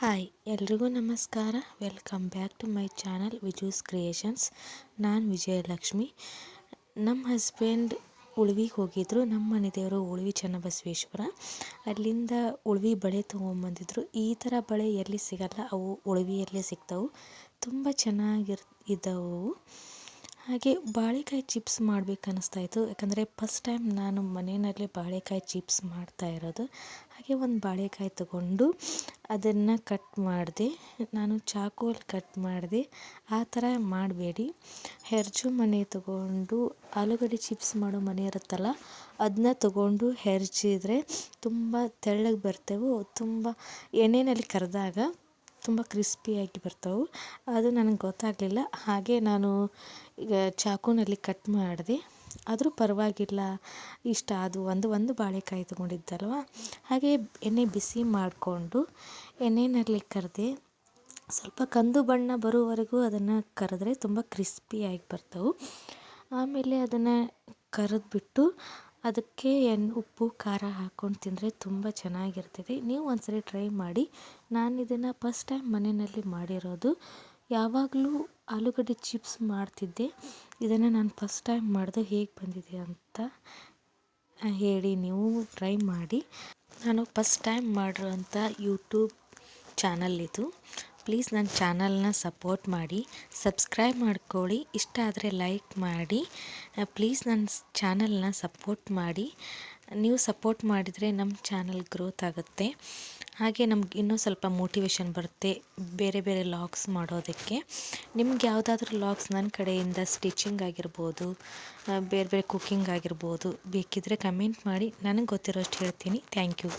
Hi ಎಲ್ರಿಗೂ ನಮಸ್ಕಾರ. Welcome back to my channel Viju's creations. ನಾನು ವಿಜಯಲಕ್ಷ್ಮಿ. ನಮ್ಮ ಹಸ್ಬೆಂಡ್ ಉಳ್ವಿಗೆ ಹೋಗಿದ್ದರು. ನಮ್ಮ ಮನೆ ದೇವರು ಉಳ್ವಿ ಚನ್ನಬಸವೇಶ್ವರ. ಅಲ್ಲಿಂದ ಉಳ್ವಿ ಬಳೆ ತೊಗೊಂಬಂದಿದ್ರು. ಈ ಥರ ಬಳೆ ಎಲ್ಲಿ ಸಿಗಲ್ಲ, ಅವು ಉಳ್ವಿಯಲ್ಲೇ ಸಿಗ್ತಾವೆ. ತುಂಬ ಇದ್ದವು. ಹಾಗೆ ಬಾಳೆಕಾಯಿ ಚಿಪ್ಸ್ ಮಾಡಬೇಕು ಅನ್ನಿಸ್ತಾಯಿತ್ತು, ಯಾಕಂದರೆ ಫಸ್ಟ್ ಟೈಮ್ ನಾನು ಮನೆಯಲ್ಲೇ ಬಾಳೆಕಾಯಿ ಚಿಪ್ಸ್ ಮಾಡ್ತಾ ಇರೋದು. ಹಾಗೆ ಒಂದು ಬಾಳೆಕಾಯಿ ತಗೊಂಡು ಅದನ್ನು ಕಟ್ ಮಾಡಿದೆ. ನಾನು ಚಾಕುವಲ್ಲಿ ಕಟ್ ಮಾಡಿದೆ. ಆ ಥರ ಮಾಡಬೇಡಿ. ಹೆರ್ಜು ಮನೆ ತಗೊಂಡು ಆಲೂಗಡ್ಡೆ ಚಿಪ್ಸ್ ಮಾಡೋ ಮನೆ ಇರುತ್ತಲ್ಲ, ಅದನ್ನ ತಗೊಂಡು ಹೆರ್ಜಿದ್ರೆ ತುಂಬ ತೆಳ್ಳಗೆ ಬರ್ತವೆ. ತುಂಬ ಎಣ್ಣೆಯಲ್ಲಿ ಕರೆದಾಗ ತುಂಬ ಕ್ರಿಸ್ಪಿಯಾಗಿ ಬರ್ತವೆ. ಅದು ನನಗೆ ಗೊತ್ತಾಗಲಿಲ್ಲ. ಹಾಗೆ ನಾನು ಈಗ ಚಾಕುನಲ್ಲಿ ಕಟ್ ಮಾಡಿದೆ. ಆದರೂ ಪರವಾಗಿಲ್ಲ, ಇಷ್ಟ ಅದು. ಒಂದು ಬಾಳೆಕಾಯಿ ತೊಗೊಂಡಿದ್ದಲ್ವ. ಹಾಗೆ ಎಣ್ಣೆ ಬಿಸಿ ಮಾಡಿಕೊಂಡು ಎಣ್ಣೆಯಲ್ಲಿ ಕರೆದೆ. ಸ್ವಲ್ಪ ಕಂದು ಬಣ್ಣ ಬರೋವರೆಗೂ ಅದನ್ನು ಕರೆದ್ರೆ ತುಂಬ ಕ್ರಿಸ್ಪಿಯಾಗಿ ಬರ್ತವೆ. ಆಮೇಲೆ ಅದನ್ನು ಕರೆದ್ಬಿಟ್ಟು ಅದಕ್ಕೆ ಉಪ್ಪು ಖಾರ ಹಾಕ್ಕೊಂಡು ತಿಂದರೆ ತುಂಬ ಚೆನ್ನಾಗಿರ್ತದೆ. ನೀವು ಒಂದ್ಸರಿ ಟ್ರೈ ಮಾಡಿ. ನಾನು ಇದನ್ನು ಫಸ್ಟ್ ಟೈಮ್ ಮನೆಯಲ್ಲಿ ಮಾಡಿರೋದು. ಯಾವಾಗಲೂ ಆಲೂಗಡ್ಡೆ ಚಿಪ್ಸ್ ಮಾಡ್ತಿದ್ದೆ. ಇದನ್ನು ನಾನು ಫಸ್ಟ್ ಟೈಮ್ ಮಾಡಿದೆ. ಹೇಗೆ ಬಂದಿದೆ ಅಂತ ಹೇಳಿ, ನೀವು ಟ್ರೈ ಮಾಡಿ. ನಾನು ಫಸ್ಟ್ ಟೈಮ್ ಮಾಡಿರೋಂಥ ಯೂಟ್ಯೂಬ್ ಚಾನಲ್ ಇದು. ಪ್ಲೀಸ್ ನನ್ನ ಚಾನಲ್ನ ಸಪೋರ್ಟ್ ಮಾಡಿ, ಸಬ್ಸ್ಕ್ರೈಬ್ ಮಾಡ್ಕೊಳ್ಳಿ. ಇಷ್ಟ ಆದರೆ ಲೈಕ್ ಮಾಡಿ. ಪ್ಲೀಸ್ ನನ್ನ ಚಾನಲ್ನ ಸಪೋರ್ಟ್ ಮಾಡಿ. ನೀವು ಸಪೋರ್ಟ್ ಮಾಡಿದರೆ ನಮ್ಮ ಚಾನಲ್ ಗ್ರೋತ್ ಆಗುತ್ತೆ. ಹಾಗೆ ನಮ್ಗೆ ಇನ್ನೂ ಸ್ವಲ್ಪ ಮೋಟಿವೇಶನ್ ಬರುತ್ತೆ ಬೇರೆ ಬೇರೆ ಲಾಗ್ಸ್ ಮಾಡೋದಕ್ಕೆ. ನಿಮ್ಗೆ ಯಾವುದಾದ್ರೂ ಲಾಗ್ಸ್ ನನ್ನ ಕಡೆಯಿಂದ ಸ್ಟಿಚಿಂಗ್ ಆಗಿರ್ಬೋದು, ಬೇರೆ ಬೇರೆ ಕುಕ್ಕಿಂಗ್ ಆಗಿರ್ಬೋದು ಬೇಕಿದ್ದರೆ ಕಮೆಂಟ್ ಮಾಡಿ. ನನಗೆ ಗೊತ್ತಿರೋಷ್ಟು ಹೇಳ್ತೀನಿ. Thank you.